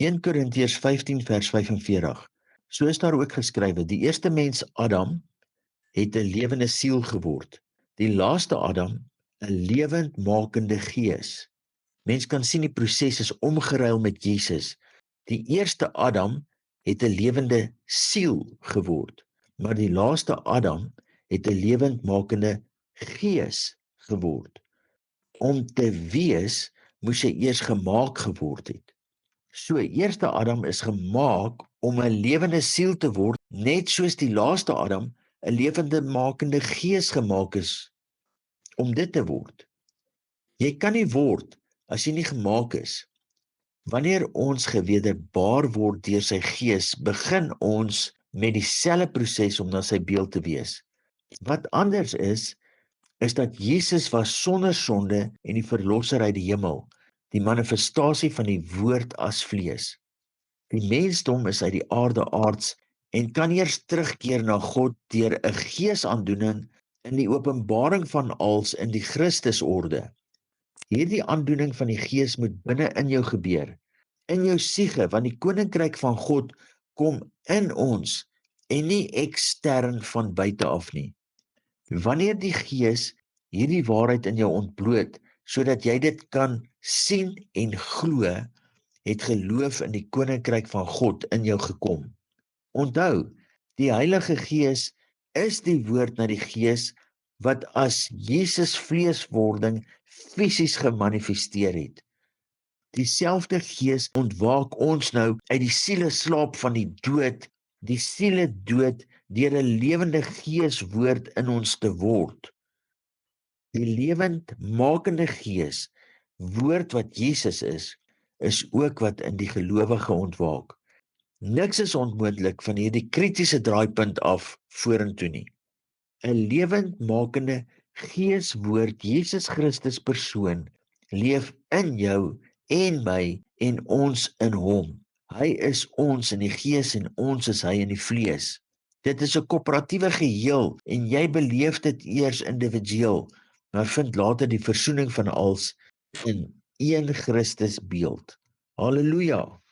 1 Korintiërs 15 vers 45. So is daar ook geskrywe, die eerste mens Adam het 'n lewende siel geword. Die laaste Adam 'n lewendmakende gees. Mens kan sien die proses is omgeruil met Jesus. Die eerste Adam het 'n lewende siel geword, maar die laaste Adam het 'n lewendmakende gees geword. Om te wees, moes hy eers gemaak geword het. So, eerste Adam is gemaak om 'n lewende siel te word, net soos die laaste Adam 'n lewende makende gees gemaak is om dit te word. Jy kan nie word as jy nie gemaak is. Wanneer ons gewederbaar word deur sy gees, begin ons met dieselfde proses om na sy beeld te wees. Wat anders is dat Jesus was sonder sonde en die verlosser uit die hemel, die manifestasie van die woord as vlees. Die mensdom is uit die aarde aards en kan eers terugkeer na God deur 'n geesaandoening in die openbaring van als in die Christusorde. Hierdie aandoening van die gees moet binne in jou gebeur, in jou siege, want die koninkryk van God kom in ons en nie ekstern van buite af nie. Wanneer die gees hierdie waarheid in jou ontbloot, sodat jy dit kan sien en glo, het geloof in die koninkryk van God in jou gekom. Onthou, die Heilige Gees is die woord na die gees wat as Jesus vleeswording fisies gemanifesteer het. Dieselfde gees ontwaak ons nou uit die sieleslaap van die dood, die siele dood deur 'n lewende geeswoord in ons te word. Die lewendmakende gees, woord wat Jesus is ook wat in die gelowige ontwaak. Niks is onmoontlik van hierdie kritiese draaipunt af vorentoe nie. 'n Lewendmakende geeswoord, Jesus Christus persoon, leef in jou en my en ons in hom. Hy is ons in die gees en ons is hy in die vlees. Dit is 'n koöperatiewe geheel en jy beleef dit eers individueel, maar vind later die versoening van als in een Christus beeld. Halleluja!